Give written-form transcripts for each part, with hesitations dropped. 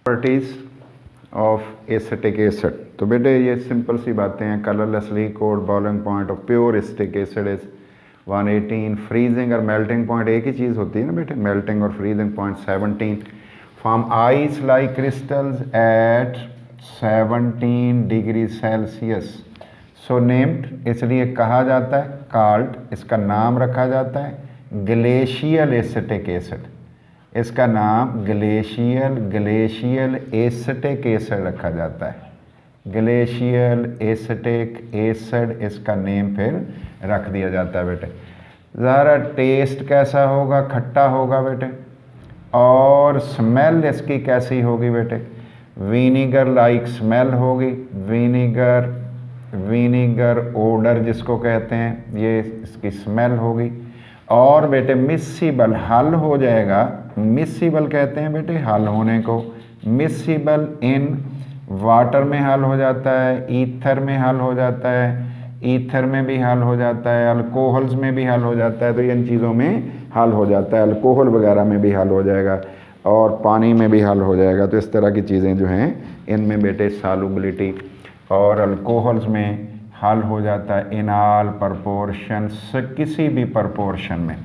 Properties of acetic acid. तो बेटे ये सिंपल सी बातें हैं। Colourless liquid, boiling point of pure acetic acid is 118। Freezing और मेल्टिंग पॉइंट एक ही चीज़ होती है ना बेटे, मेल्टिंग और freezing point 17। Form ice like crystals at 17 degree Celsius. So named, इसलिए कहा जाता है, कॉल्ड, इसका नाम रखा जाता है ग्लेशियल एसिटिक एसिड। इसका नाम ग्लेशियल एसिटिक एसिड रखा जाता है। ग्लेशियल एसिटिक एसिड इसका नेम फिर रख दिया जाता है बेटे। ज़रा टेस्ट कैसा होगा? खट्टा होगा बेटे। और स्मेल इसकी कैसी होगी बेटे? विनीगर लाइक स्मेल होगी। विनीगर ओडर जिसको कहते हैं, ये इसकी स्मेल होगी। और बेटे मिसिबल, हल हो जाएगा। मिसिबल कहते हैं बेटे हल होने को। मिसिबल इन वाटर में हल हो जाता है, ईथर में हल हो जाता है, ईथर में भी हल हो जाता है, अल्कोहल्स में भी हल हो जाता है। तो इन चीज़ों में हल हो जाता है, अल्कोहल वगैरह में भी हल हो जाएगा और पानी में भी हल हो जाएगा। तो इस तरह की चीज़ें जो हैं इनमें बेटे सॉल्युबिलिटी और अल्कोहल्स में हल हो जाता है इन ऑल प्रपोर्शंस, किसी भी प्रपोर्शन में।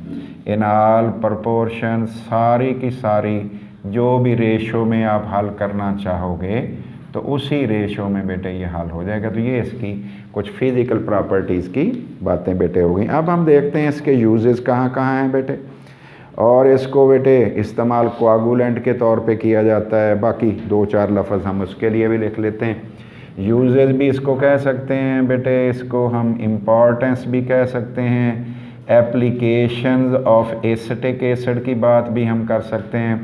इन ऑल प्रपोर्शन, सारी की सारी जो भी रेशो में आप हल करना चाहोगे तो उसी रेशो में बेटे ये हल हो जाएगा। तो ये इसकी कुछ फिज़िकल प्रॉपर्टीज़ की बातें बेटे हो गई। अब हम देखते हैं इसके यूजेस कहाँ कहाँ हैं बेटे। और इसको बेटे इस्तेमाल कोआगुलेंट के तौर पे किया जाता है। बाकी दो चार लफ्ज़ हम उसके लिए भी लिख लेते हैं। यूजेस भी इसको कह सकते हैं बेटे, इसको हम इम्पॉर्टेंस भी कह सकते हैं। एप्लीकेशंस ऑफ एसिटिक एसिड की बात भी हम कर सकते हैं,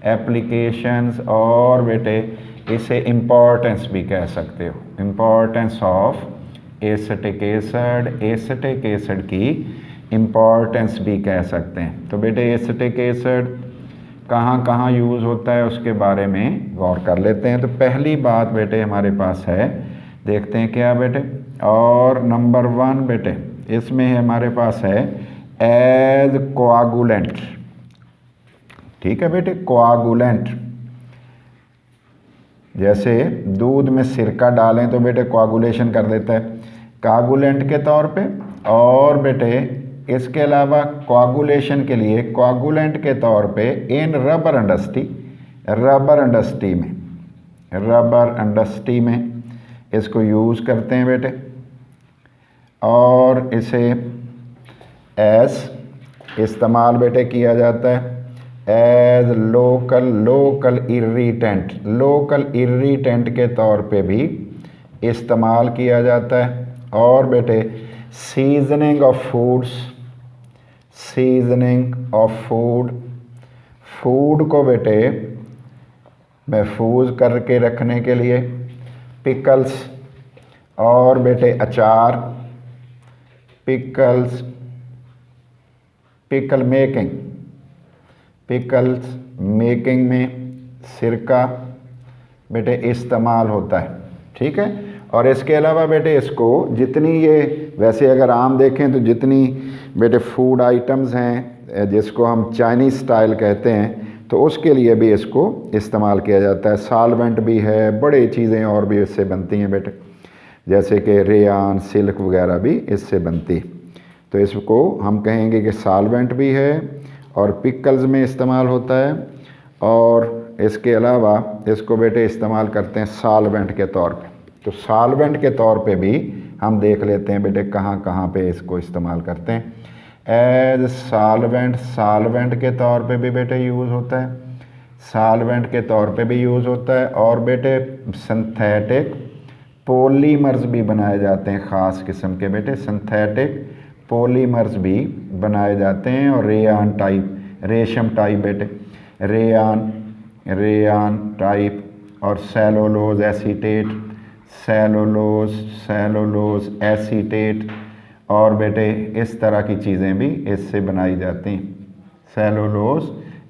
एप्लीकेशंस। और बेटे इसे इम्पॉर्टेंस भी कह सकते हो, importance of acetic acid, acetic acid की इम्पॉर्टेंस भी कह सकते हैं। तो बेटे एसिटिक एसिड कहाँ कहाँ यूज़ होता है उसके बारे में गौर कर लेते हैं। तो पहली बात बेटे हमारे पास है, देखते हैं क्या बेटे। और नंबर 1 बेटे इसमें हमारे पास है एज कोआगुलेंट। ठीक है बेटे, कोआगुलेंट। जैसे दूध में सिरका डालें तो बेटे कोआगुलेशन कर देता है, कोआगुलेंट के तौर पे। और बेटे इसके अलावा कोआगुलेशन के लिए कोआगुलेंट के तौर पे इन रबर इंडस्ट्री में इसको यूज़ करते हैं बेटे। और इसे एज इस्तेमाल बेटे किया जाता है एज लोकल इरीटेंट के तौर पे भी इस्तेमाल किया जाता है। और बेटे सीजनिंग ऑफ फूड को बेटे महफूज करके रखने के लिए, पिकल्स और बेटे अचार, पिकल्स मेकिंग में सिरका बेटे इस्तेमाल होता है। ठीक है। और इसके अलावा बेटे इसको जितनी ये, वैसे अगर आम देखें तो जितनी बेटे फूड आइटम्स हैं जिसको हम चाइनीज़ स्टाइल कहते हैं, तो उसके लिए भी इसको इस्तेमाल किया जाता है। सॉल्वेंट भी है, बड़ी चीज़ें और भी इससे बनती हैं बेटे, जैसे कि रेयान, सिल्क वगैरह भी इससे बनती। तो इसको हम कहेंगे कि सॉल्वेंट भी है और पिकल्स में इस्तेमाल होता है। और इसके अलावा इसको बेटे इस्तेमाल करते हैं सॉल्वेंट के तौर पे। तो सॉल्वेंट के तौर पे भी हम देख लेते हैं बेटे कहाँ कहाँ पे इसको इस्तेमाल करते हैं। एज सॉल्वेंट के तौर पे भी बेटे यूज़ होता है, सॉल्वेंट के तौर पे भी यूज़ होता है। और बेटे सिंथेटिक पॉलीमर्स भी बनाए जाते हैं, ख़ास किस्म के बेटे सिंथेटिक पॉलीमर्स भी बनाए जाते हैं। और रेशम टाइप बेटे, रेयान टाइप और सेलुलोज एसीटेट और बेटे इस तरह की चीज़ें भी इससे बनाई जाती हैं, सेलुलोज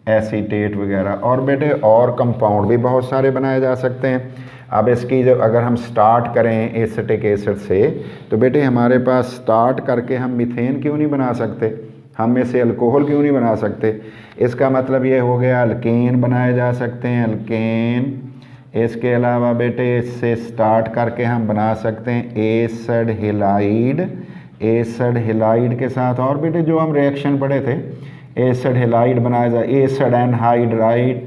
एसीटेट वगैरह। और बेटे और कंपाउंड भी बहुत सारे बनाए जा सकते हैं। अब इसकी जब अगर हम स्टार्ट करें एसिटिक एसिड से, तो बेटे हमारे पास स्टार्ट करके हम मीथेन क्यों नहीं बना सकते, हम में से अल्कोहल क्यों नहीं बना सकते। इसका मतलब ये हो गया अल्केन बनाए जा सकते हैं, अल्केन इसके अलावा बेटे इससे स्टार्ट करके हम बना सकते हैं एसिड हैलाइड। एसिड हैलाइड के साथ और बेटे जो हम रिएक्शन पढ़े थे, एसिड हैलाइड बनाया जाए, एसिड एनहाइड्राइड,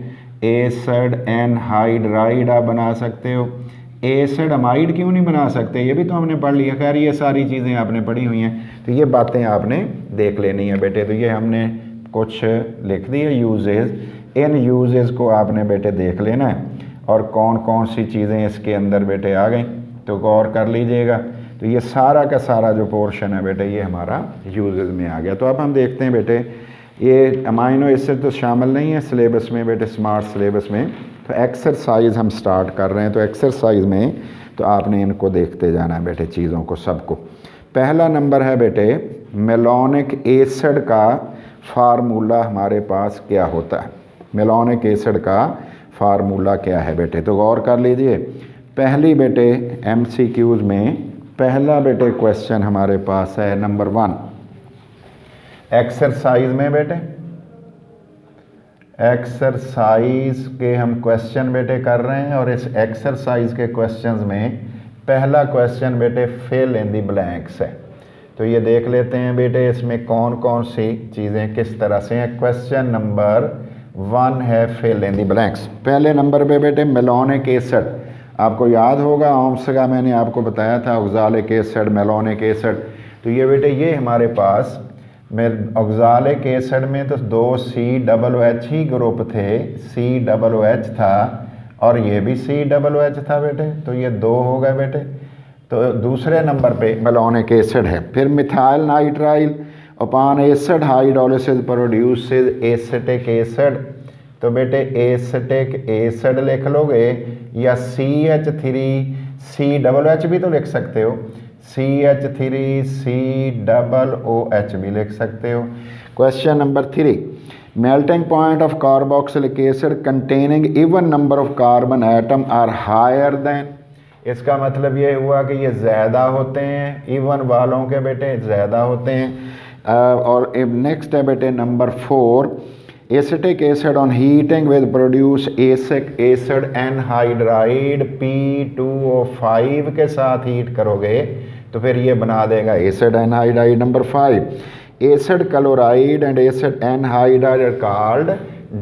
एसिड एनहाइड्राइड आप बना सकते हो। एसिड अमाइड क्यों नहीं बना सकते, ये भी तो हमने पढ़ लिया। खैर ये सारी चीज़ें आपने पढ़ी हुई हैं, तो ये बातें आपने देख लेनी है बेटे। तो ये हमने कुछ लिख दी है यूजेज, इन यूजेज को आपने बेटे देख लेना है और कौन कौन सी चीज़ें इसके अंदर बेटे आ गई तो गौर कर लीजिएगा। तो ये सारा का सारा जो पोर्शन है बेटे ये हमारा यूजेज में आ गया। तो अब हम देखते हैं बेटे, ये अमाइनो एसिड तो शामिल नहीं है सिलेबस में बेटे, स्मार्ट सिलेबस में। तो एक्सरसाइज हम स्टार्ट कर रहे हैं, तो एक्सरसाइज में तो आपने इनको देखते जाना है बेटे, चीज़ों को सबको। पहला नंबर है बेटे मेलोनिक एसिड का फार्मूला हमारे पास क्या होता है। मेलोनिक एसिड का फार्मूला क्या है बेटे, तो गौर कर लीजिए। पहली बेटे MCQs में पहला बेटे क्वेश्चन हमारे पास है नंबर 1 एक्सरसाइज में बेटे। एक्सरसाइज के हम क्वेश्चन बेटे कर रहे हैं और इस एक्सरसाइज के क्वेश्चंस में पहला क्वेश्चन बेटे फिल इन दी ब्लैंक्स है। तो ये देख लेते हैं बेटे इसमें कौन कौन सी चीज़ें किस तरह से हैं। क्वेश्चन नंबर 1 है फिल इन दी ब्लैंक्स। पहले नंबर पे बेटे मेलोनिक एसिड, आपको याद होगा ओम्स का मैंने आपको बताया था, ऑक्सालिक एसिड, मेलोनिक एसिड। तो ये बेटे ये हमारे पास ऑक्सालिक एसिड में तो 2 COOH ही ग्रुप थे, COOH था और ये भी COOH था बेटे, तो ये 2 हो गए बेटे। तो दूसरे नंबर पे मेलोनिक एसिड है। फिर methyl nitrile upon acid hydrolysis produces acetic acid. तो बेटे एसिटिक एसिड लिख लोगे या CH3COOH भी तो लिख सकते हो, CH3COOH भी लिख सकते हो। Question number 3 melting point of carboxylic acid containing even number of carbon atom are higher then. इसका मतलब ये हुआ कि ये ज़्यादा होते हैं, इवन वालों के बेटे ज़्यादा होते हैं। और नेक्स्ट है बेटे number 4 acetic acid on heating with produce एसिक acid anhydride P2O5 के साथ हीट करोगे तो फिर ये बना देगा acid anhydride. Number 5 acid chloride and acid anhydride are called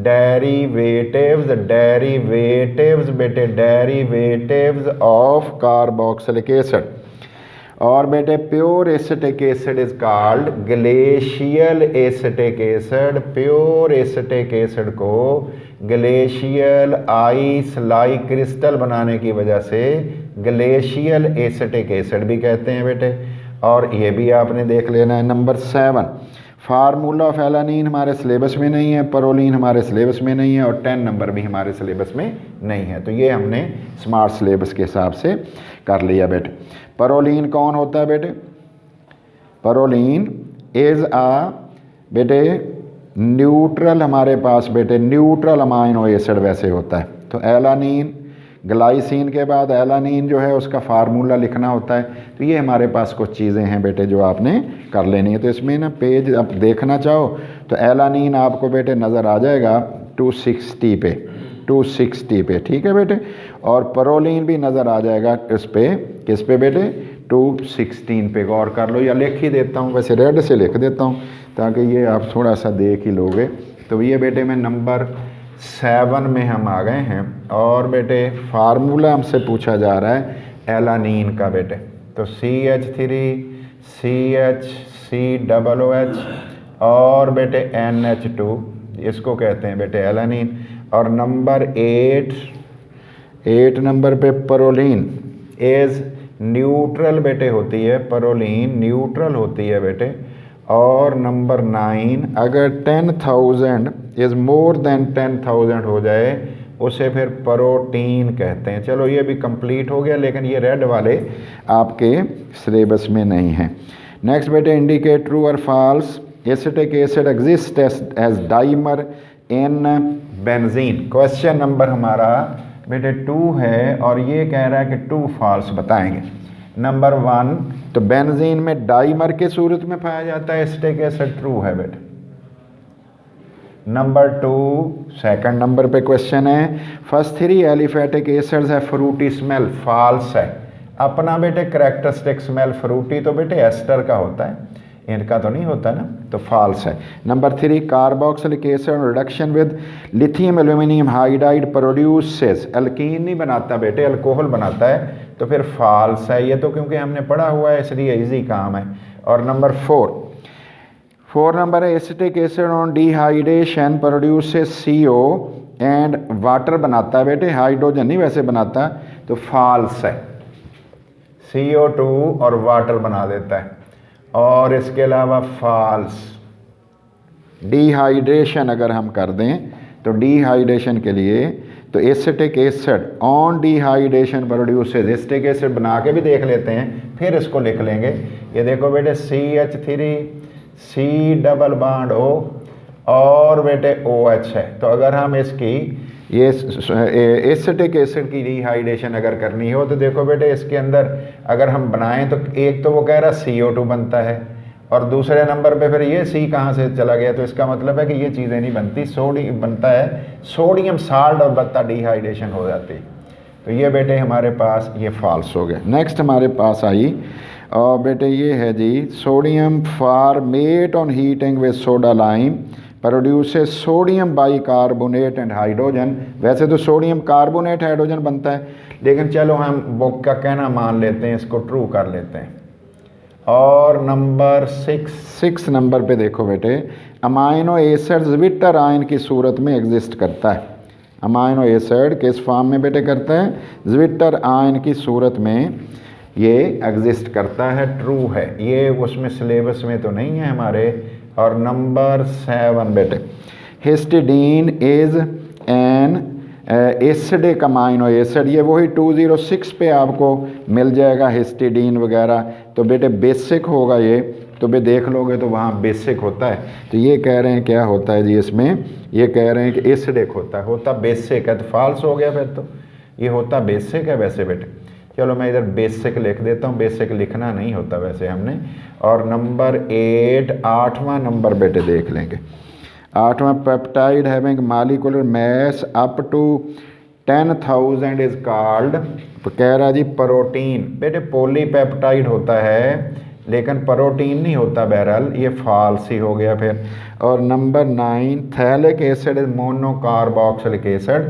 derivatives. Derivatives बेटे डेरिवेटिव्स ऑफ कार्बोक्सिलिक एसिड। और बेटे pure acetic acid is called glacial acetic acid. Pure acetic acid को ग्लेशियल आइस लाइक क्रिस्टल बनाने की वजह से glacial acetic acid भी कहते हैं बेटे, और ये भी आपने देख लेना है। नंबर 7 फार्मूला ऑफ एलानीन हमारे सिलेबस में नहीं है, परोलीन हमारे सिलेबस में नहीं है और 10 नंबर भी हमारे सिलेबस में नहीं है। तो ये हमने स्मार्ट सिलेबस के हिसाब से कर लिया बेटे। परोलीन कौन होता है बेटे, परोलीन इज आ बेटे न्यूट्रल, हमारे पास बेटे न्यूट्रल अमाइनो एसिड वैसे होता है। तो एलानीन ग्लाइसिन के बाद एलानीन जो है उसका फार्मूला लिखना होता है। तो ये हमारे पास कुछ चीज़ें हैं बेटे जो आपने कर लेनी है। तो इसमें ना पेज आप देखना चाहो तो एलानीन आपको बेटे नज़र आ जाएगा 260 पे, 260 पे, ठीक है बेटे। और परोलीन भी नज़र आ जाएगा इस पे, किस पे बेटे 216 पे। गौर कर लो, या लिख ही देता हूँ, वैसे रेड से लिख देता हूँ ताकि ये आप थोड़ा सा देख ही लोगे। तो ये बेटे मैं नंबर 7 में हम आ गए हैं और बेटे फार्मूला हमसे पूछा जा रहा है एलानीन का बेटे। तो CH3CHCOOH और बेटे NH2 इसको कहते हैं बेटे एलानीन। और नंबर 8 नंबर पे परोलीन इज न्यूट्रल बेटे होती है, परोलीन न्यूट्रल होती है बेटे। और नंबर 9 अगर 10,000 इज मोर देन 10,000 हो जाए उसे फिर प्रोटीन कहते हैं। चलो ये भी कंप्लीट हो गया, लेकिन ये रेड वाले आपके सिलेबस में नहीं है। नेक्स्ट बेटे इंडिकेट ट्रू और false acetic acid exist as dimer in benzene. Question number हमारा बेटे 2 है और ये कह रहा है कि ट्रू फॉल्स बताएंगे। नंबर 1 तो बेंजीन में डाइमर के सूरत में पाया जाता है एसिटिक एसिड, ट्रू है बेटे। नंबर 2 सेकंड नंबर पे क्वेश्चन है, फर्स्ट 3 एलिफेटिक एसिड्स है फ्रूटी स्मेल, फॉल्स है। अपना बेटे करेक्टरिस्टिक स्मेल फ्रूटी तो बेटे एस्टर का होता है, इनका तो नहीं होता ना, तो फॉल्स है। Number 3 carboxylic acid reduction with lithium aluminium hydride produces, alkene नहीं बनाता बेटे, अल्कोहल बनाता है, तो फिर फॉल्स है ये तो, क्योंकि हमने पढ़ा हुआ है इसलिए इजी काम है। और नंबर 4 नंबर है acetic acid on dehydration produces CO and water बनाता है बेटे, हाइड्रोजन नहीं वैसे बनाता, तो फॉल्स है, CO2 और वाटर बना देता है। और इसके अलावा फॉल्स, डिहाइड्रेशन अगर हम कर दें तो डिहाइड्रेशन के लिए तो acetic acid on dehydration produces, acetic acid बना के भी देख लेते हैं फिर इसको लिख लेंगे। ये देखो बेटे CH3 C double bond O और बेटे OH है, तो अगर हम इसकी ये एसिटिक एसिड की डिहाइड्रेशन अगर करनी हो तो देखो बेटे इसके अंदर अगर हम बनाएं तो एक तो वो कह रहा CO2 बनता है और दूसरे नंबर पे फिर ये C कहाँ से चला गया, तो इसका मतलब है कि ये चीज़ें नहीं बनती, सोडियम बनता है, सोडियम साल्ट और बत्ता डिहाइड्रेशन हो जाती। तो ये बेटे हमारे पास ये फॉल्स हो गया। नेक्स्ट हमारे पास आई और बेटे ये है जी, sodium formate on heating with soda lime produces sodium bicarbonate and hydrogen. वैसे तो सोडियम कार्बोनेट हाइड्रोजन बनता है, लेकिन चलो हम बुक का कहना मान लेते हैं, इसको ट्रू कर लेते हैं। और नंबर 6 नंबर पे देखो बेटे, अमाइनो एसिड्स विटर आयन की सूरत में एग्जिस्ट करता है। अमाइनो एसिड किस फॉर्म में बेटे करता है, ज्विटर आयन की सूरत में ये एग्जिस्ट करता है, ट्रू है ये, उसमें सिलेबस में तो नहीं है हमारे। और नंबर 7 बेटे, histidine is an acidic amino acid, ये वही 206 पे आपको मिल जाएगा हिस्टिडीन वगैरह, तो बेटे बेसिक होगा ये, तो बे देख लोगे तो वहाँ बेसिक होता है। तो ये कह रहे हैं क्या होता है जी इसमें, ये कह रहे हैं कि एसिडिक होता बेसिक है, तो फॉल्स हो गया फिर तो, ये होता बेसिक है वैसे बेटे। चलो मैं इधर बेसिक लिख देता हूँ, बेसिक लिखना नहीं होता वैसे हमने। और नंबर 8 8वां नंबर बेटे देख लेंगे, 8वां peptide having molecular mass up to 10,000 is called, तो कह रहा जी प्रोटीन, बेटे पॉलीपेप्टाइड होता है लेकिन प्रोटीन नहीं होता, बहरहाल ये फॉल्स ही हो गया फिर। और number 9 phthalic acid is monocarboxylic acid,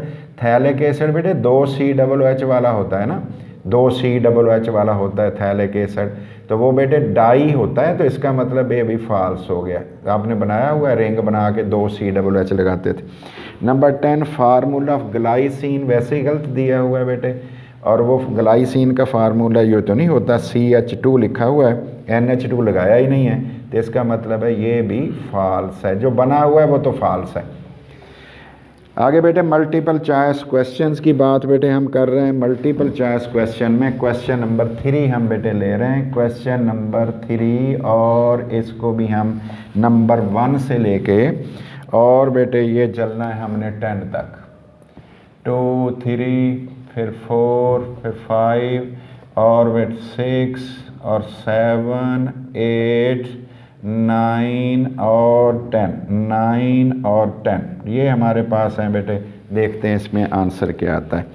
phthalic acid बेटे 2COOH वाला होता है ना, 2COOH वाला होता है थैलिक एसिड, तो वो बेटे डाई होता है, तो इसका मतलब ये भी फॉल्स हो गया। आपने बनाया हुआ है रिंग बना के 2COOH लगाते थे। नंबर 10 फार्मूला ऑफ ग्लाइसिन, वैसे ही गलत दिया हुआ है बेटे, और वो ग्लाइसिन का फार्मूला ये तो नहीं होता, CH2 लिखा हुआ है, NH2 लगाया ही नहीं है, तो इसका मतलब है ये भी फॉल्स है, जो बना हुआ है वो तो फॉल्स है। आगे बेटे मल्टीपल चॉइस क्वेश्चंस की बात बेटे हम कर रहे हैं। मल्टीपल चॉइस क्वेश्चन में क्वेश्चन नंबर 3 हम बेटे ले रहे हैं, क्वेश्चन नंबर 3, और इसको भी हम नंबर 1 से लेके और बेटे ये चलना है हमने 10 तक, 2 3 फिर 4 फिर 5 और बेटे 6 और 7 8 9 और 10, 9 और 10 ये हमारे पास हैं बेटे। देखते हैं इसमें आंसर क्या आता है।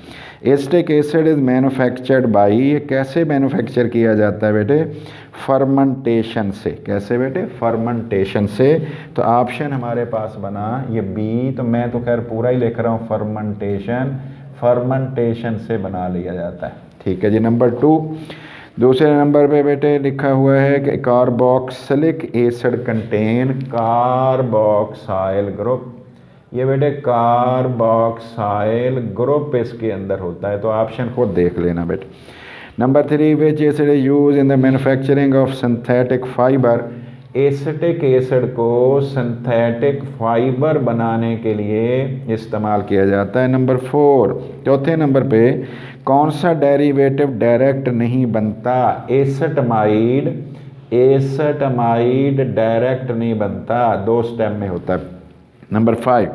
Acetic acid is manufactured by, ये कैसे मैन्युफैक्चर किया जाता है बेटे, फर्मेंटेशन से। कैसे बेटे, फर्मेंटेशन से। तो ऑप्शन हमारे पास बना ये बी, तो मैं तो खैर पूरा ही लिख रहा हूँ, फर्मेंटेशन, फर्मेंटेशन से बना लिया जाता है। ठीक है जी। नंबर 2 दूसरे नंबर पे बेटे लिखा हुआ है कि carboxylic acid contain carboxyl group, ये बेटे कार्बोक्साइल ग्रुप इसके अंदर होता है, तो ऑप्शन को देख लेना बेटे। Number 3 which acid use in the manufacturing of synthetic fibre, acetic acid को सिंथेटिक फाइबर बनाने के लिए इस्तेमाल किया जाता है। नंबर 4 चौथे नंबर पे कौन सा डेरिवेटिव डायरेक्ट नहीं बनता, एसेटमाइड, एसेटमाइड डायरेक्ट नहीं बनता, 2 स्टेप में होता है। नंबर 5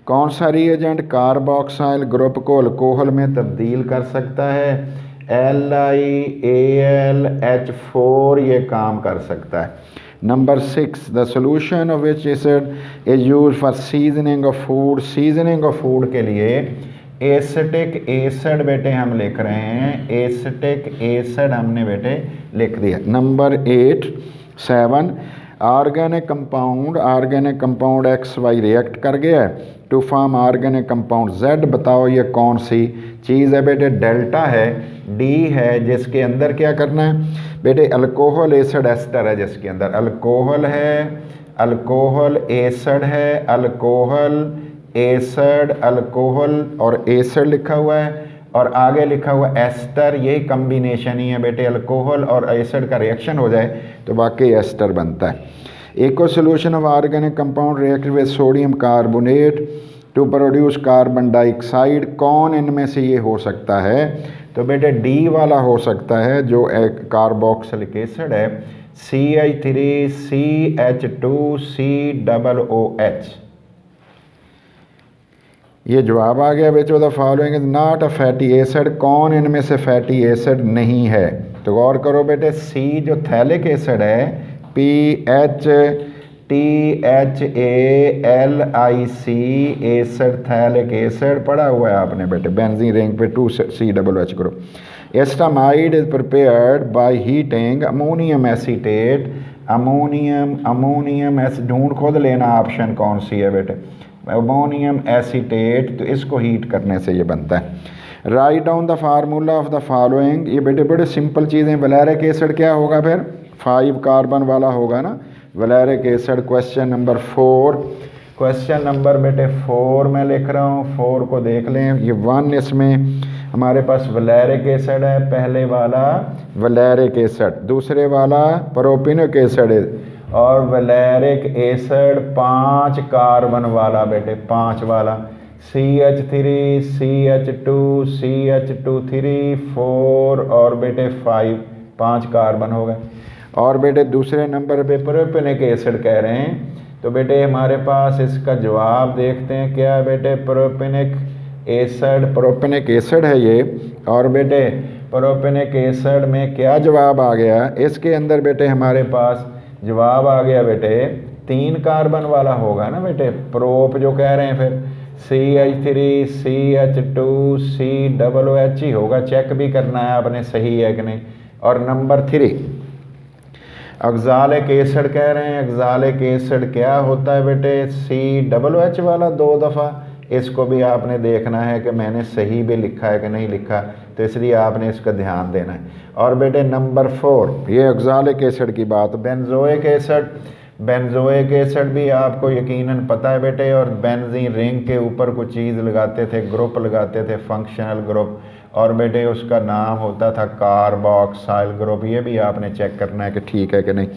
कौन सा रिएजेंट कार्बोक्साइल ग्रुप को अल्कोहल में तब्दील कर सकता है, LiAlH4 ये काम कर सकता है। Number 6, the solution of which acid is use for seasoning of food. Seasoning of food के लिए एसिटिक एसिड बेटे हम लिख रहे हैं, एसिटिक एसिड हमने बेटे लिख दिया। Number 8, 7, organic compound X Y react कर गया है to form organic compound Z. बताओ ये कौन सी चीज़ है बेटे? डेल्टा है, डी है, जिसके अंदर क्या करना है बेटे? अल्कोहल एसिड एस्टर है, जिसके अंदर अल्कोहल है, अल्कोहल एसिड है, अल्कोहल एसिड, अल्कोहल और एसिड लिखा हुआ है और आगे लिखा हुआ एस्टर। यही कम्बिनेशन ही है बेटे, अल्कोहल और एसिड का रिएक्शन हो जाए तो वाकई एस्टर बनता है। Aqueous solution of organic compound react with sodium carbonate to produce carbon dioxide. कौन इनमें से ये हो सकता है? तो बेटे डी वाला हो सकता है, जो एक कार्बोक्सिलिक एसिड है, CH3CH2COOH। ये जवाब आ गया। Which of the following is not a fatty acid. कौन इनमें से फैटी एसिड नहीं है? तो गौर करो बेटे, सी जो थैलिक एसिड है, PHTHALIC एसिड, थैलिक एसिड पढ़ा हुआ है आपने बेटे, बेंजीन रिंग पे 2COOH group. Acetamide is prepared by heating ammonium acetate. Ammonium acid, ढूंढ खुद लेना ऑप्शन कौन सी है बेटे, अमोनियम एसीटेट। तो इसको हीट करने से ये बनता है। Write down the formula of the following. ये बेटे बड़े सिंपल चीज़ें। वैलेरिक एसिड क्या होगा फिर? 5 कार्बन वाला होगा ना valeric acid. Question number 4, question number बेटे 4 मैं लिख रहा हूँ, 4 को देख लें। ये 1 इसमें हमारे पास वैलेरिक एसिड है, पहले वाला वैलेरिक एसिड, दूसरे वाला प्रोपेनिक एसिड है और वैलेरिक एसिड 5 कार्बन वाला बेटे, 5 वाला, CH3 CH2 CH2 4 और बेटे 5 कार्बन हो गए। और बेटे दूसरे नंबर पे प्रोपेनिक एसिड कह रहे हैं। तो बेटे हमारे पास इसका जवाब देखते हैं क्या है बेटे? प्रोपेनिक एसिड है ये। और बेटे प्रोपेनिक एसिड में क्या जवाब आ गया? इसके अंदर बेटे हमारे पास जवाब आ गया बेटे 3 कार्बन वाला होगा ना बेटे, प्रोप जो कह रहे हैं, फिर CH3 CH2 COOH ही होगा। चेक भी करना है आपने सही है कि नहीं। और नंबर 3 ऑक्सालिक एसिड कह रहे हैं। ऑक्सालिक एसिड क्या होता है बेटे? COOH वाला 2 दफ़ा। इसको भी आपने देखना है कि मैंने सही भी लिखा है कि नहीं लिखा, तो इसलिए आपने इसका ध्यान देना है। और बेटे नंबर 4, ये ऑक्सालिक एसिड की बात। बेंजोइक एसिड भी आपको यकीनन पता है बेटे, और बेंजीन रिंग के ऊपर कुछ चीज़ लगाते थे, ग्रुप लगाते थे, फंक्शनल ग्रुप, और बेटे उसका नाम होता था कार्बोक्साइल ग्रुप। ये भी आपने चेक करना है कि ठीक है कि नहीं।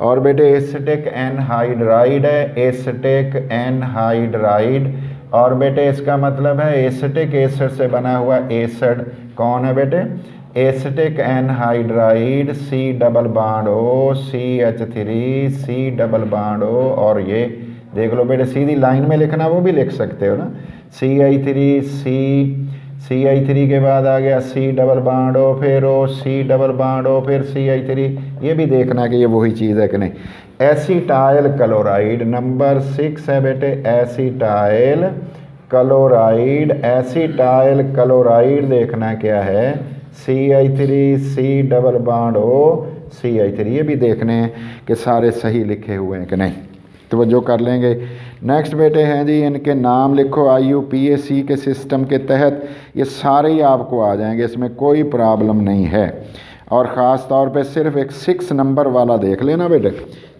और बेटे एसिटिक एनहाइड्राइड है, एसिटिक एनहाइड्राइड। और बेटे इसका मतलब है एसिटिक एसिड से बना हुआ एसिड कौन है बेटे? Acetic anhydride, C double bond O CH3 C double bond O। और ये देख लो बेटे, सीधी लाइन में लिखना वो भी लिख सकते हो ना, CH3 के बाद आ गया C डबल बॉन्ड O, फिर O C double bond O, फिर CH3। ये भी देखना कि ये वही चीज़ है कि नहीं। एसीटाइल क्लोराइड नंबर 6 है बेटे, एसीटाइल क्लोराइड देखना क्या है? CH3 C double bond O CH3। ये भी देखने हैं कि सारे सही लिखे हुए हैं कि नहीं, तो जो कर लेंगे। नेक्स्ट बेटे हैं जी, इनके नाम लिखो। IUPAC के सिस्टम के तहत ये सारे ही आपको आ जाएंगे, इसमें कोई प्रॉब्लम नहीं है। और ख़ास तौर पे सिर्फ एक 6 नंबर वाला देख लेना बेटे,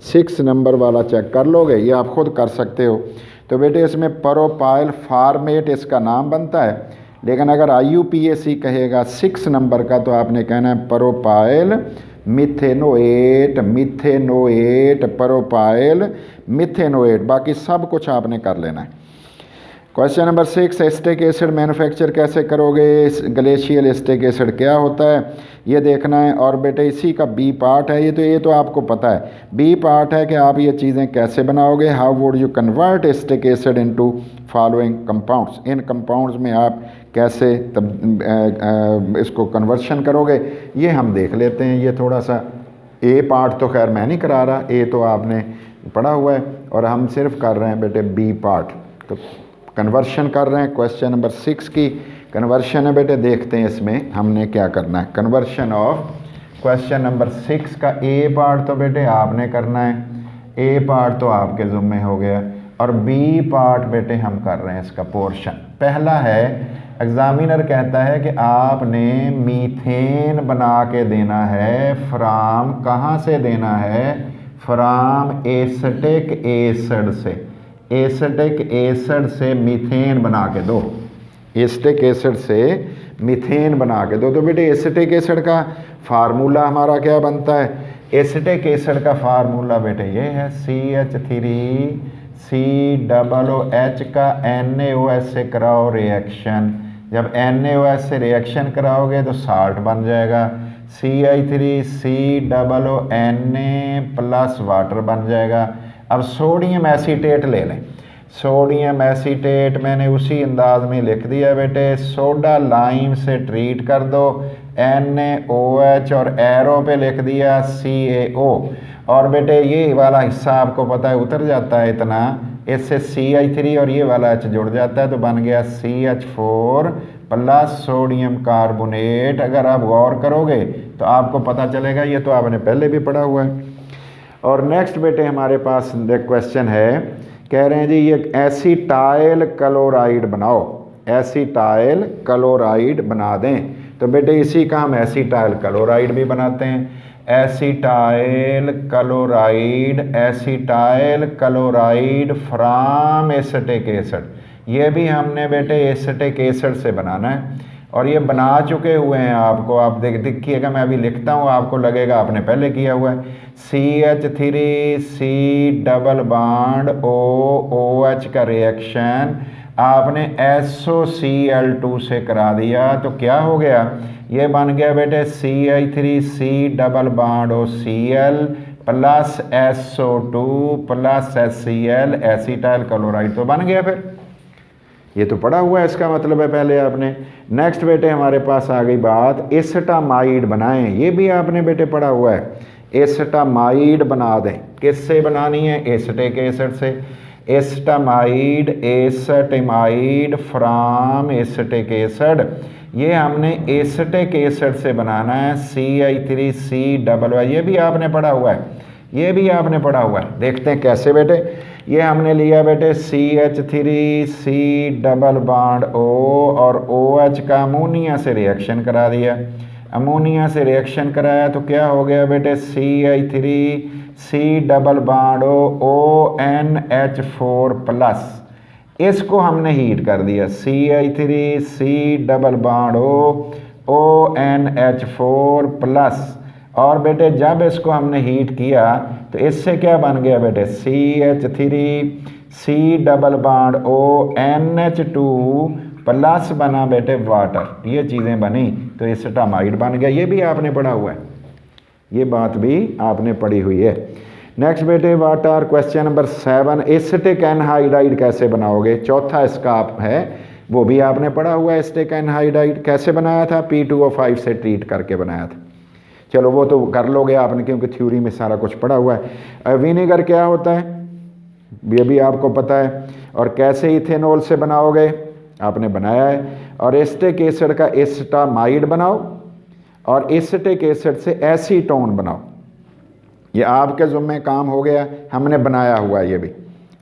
6 नंबर वाला चेक कर लोगे, ये आप खुद कर सकते हो। तो बेटे इसमें प्रोपाइल फॉर्मेट इसका नाम बनता है, लेकिन अगर IUPAC कहेगा 6 नंबर का तो आपने कहना है प्रोपाइल मिथेनोएट, प्रोपाइल मिथेनोएट। बाकी सब कुछ आपने कर लेना है। Question number 6, acetic acid manufacture कैसे करोगे? ग्लेशियल एसिटिक एसिड क्या होता है ये देखना है। और बेटे इसी का बी पार्ट है ये तो आपको पता है। बी पार्ट है कि आप ये चीज़ें कैसे बनाओगे। How would you convert acetic acid into following compounds. In compounds में आप कैसे इसको कन्वर्शन करोगे, ये हम देख लेते हैं। ये थोड़ा सा ए पार्ट तो खैर मैं नहीं करा रहा, ए तो आपने पढ़ा हुआ है और हम सिर्फ कर रहे हैं बेटे बी पार्ट। तो कन्वर्शन कर रहे हैं, क्वेश्चन नंबर 6 की कन्वर्शन है बेटे। देखते हैं इसमें हमने क्या करना है। कन्वर्शन ऑफ क्वेश्चन नंबर 6 का ए पार्ट तो बेटे आपने करना है, ए पार्ट तो आपके ज़ुम्मे हो गया, और बी पार्ट बेटे हम कर रहे हैं इसका पोर्शन। पहला है, एग्जामिनर कहता है कि आपने मीथेन बना के देना है फ्राम, कहाँ से देना है, फ्राम एसिटिक एसिड से, एसिटिक एसिड से मीथेन बना के दो, एसिटिक एसिड से मीथेन बना के दो। तो बेटे एसिटिक एसिड का फार्मूला हमारा क्या बनता है, एसिटिक एसिड का फार्मूला बेटे ये है CH3COOH का NaOH से कराओ रिएक्शन, जब NaOH से रिएक्शन कराओगे तो साल्ट बन जाएगा, CH3COONA प्लस वाटर बन जाएगा। अब सोडियम एसीटेट ले लें, सोडियम एसीटेट मैंने उसी अंदाज में लिख दिया बेटे, सोडा लाइम से ट्रीट कर दो, NaOH और एरो पे लिख दिया CaO, और बेटे ये वाला हिस्सा आपको पता है उतर जाता है इतना, इससे CH3 और ये वाला H जुड़ जाता है तो बन गया CH4 प्लस सोडियम कार्बोनेट। अगर आप गौर करोगे तो आपको पता चलेगा, ये तो आपने पहले भी पढ़ा हुआ है। और नेक्स्ट बेटे हमारे पास क्वेश्चन है, कह रहे हैं जी ये एसीटाइल क्लोराइड बनाओ, एसीटाइल क्लोराइड बना दें। तो बेटे इसी का हम एसीटाइल क्लोराइड भी बनाते हैं, acetyl chloride, acetyl chloride from acetic acid, ये भी हमने बेटे एसिटिक एसिड से बनाना है और ये बना चुके हुए हैं आपको, आप देखिएगा मैं अभी लिखता हूँ, आपको लगेगा आपने पहले किया हुआ है। CH3C डबल बॉन्ड OOH का रिएक्शन आपने SOCl2 से करा दिया तो क्या हो गया, ये बन गया बेटे CH3C double bond OCl plus SO2 plus HCl, acetyl chloride तो बन गया। फिर ये तो पढ़ा हुआ है, इसका मतलब है पहले आपने। नेक्स्ट बेटे हमारे पास आ गई बात, एसिटामाइड बनाएं, ये भी आपने बेटे पढ़ा हुआ है, एसिटामाइड बना दें। किससे बनानी है, एसिटिक एसिड से, acetamide, acetamide from acetic acid, ये हमने एसिटिक एसिड से बनाना है, CH3C डबल, ये भी आपने पढ़ा हुआ है, ये भी आपने पढ़ा हुआ है। देखते हैं कैसे बेटे, ये हमने लिया बेटे CH3C डबल बॉन्ड O और OH का अमोनिया से रिएक्शन करा दिया, अमोनिया से रिएक्शन कराया तो क्या हो गया बेटे CH3C double bond ONH4 plus, इसको हमने हीट कर दिया, CH3C double bond ONH4 plus, और बेटे जब इसको हमने हीट किया तो इससे क्या बन गया बेटे CH3C double bond ONH2 plus बना बेटे वाटर, ये चीज़ें बनी तो एसिटामाइड बन गया। ये भी आपने पढ़ा हुआ है, ये बात भी आपने पढ़ी हुई है। नेक्स्ट बेटे what are question number 7, acetic anhydride कैसे बनाओगे, चौथा इसका आप है वो भी आपने पढ़ा हुआ है। एसिटिक एनहाइड्राइड कैसे बनाया था, P2O5 से ट्रीट करके बनाया था, चलो वो तो कर लोगे आपने क्योंकि थ्योरी में सारा कुछ पढ़ा हुआ है। विनेगर क्या होता है ये भी आपको पता है, और कैसे इथेनॉल से बनाओगे आपने बनाया है, और एसिटिक एसिड का एसिटामाइड बनाओ और एसिटिक एसिड से एसीटोन बनाओ, ये आपके ज़ुम्मे काम हो गया, हमने बनाया हुआ है, ये भी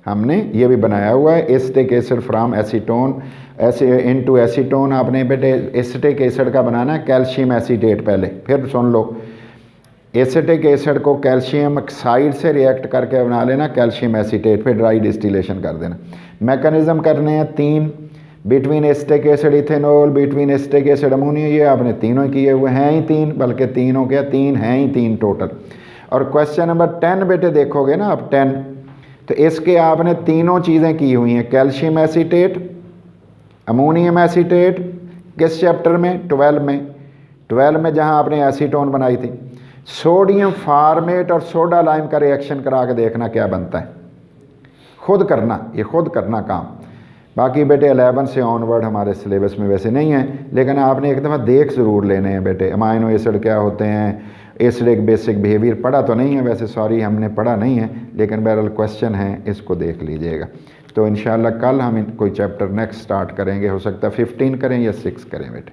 हमने ये भी बनाया हुआ है। Acetic acid from acetone into acetone, आपने बेटे एसिटिक एसिड का बनाना है कैल्शियम एसीटेट, पहले फिर सुन लो, एसिटिक एसिड को कैल्शियम ऑक्साइड से रिएक्ट करके बना लेना कैल्शियम एसीटेट, फिर ड्राई डिस्टिलेशन कर देना। मैकेनिज्म करने हैं 3, between acetic acid ethanol, between acetic acid ammonia, ये आपने तीनों किए हुए हैं ही 3, बल्कि तीनों क्या 3 हैं ही 3 टोटल। और क्वेश्चन नंबर 10 बेटे देखोगे ना आप 10, तो इसके आपने तीनों चीज़ें की हुई हैं, कैल्शियम एसीटेट, अमोनियम एसीटेट, किस चैप्टर में 12 में, 12 में जहां आपने एसीटोन बनाई थी। सोडियम फार्मेट और सोडा लाइम का रिएक्शन करा के देखना क्या बनता है, खुद करना, ये खुद करना काम। बाकी बेटे 11 से ऑनवर्ड हमारे सिलेबस में वैसे नहीं है, लेकिन आपने एक दफ़ा देख ज़रूर लेने हैं बेटे, अमाइनो एसिड क्या होते हैं एसिडिक बेसिक बिहेवियर पढ़ा तो नहीं है वैसे, सॉरी हमने पढ़ा नहीं है, लेकिन बहरहाल क्वेश्चन है, इसको देख लीजिएगा। तो इंशाल्लाह कल हम कोई चैप्टर नेक्स्ट स्टार्ट करेंगे, हो सकता है 15 करें या 6 करें बेटे।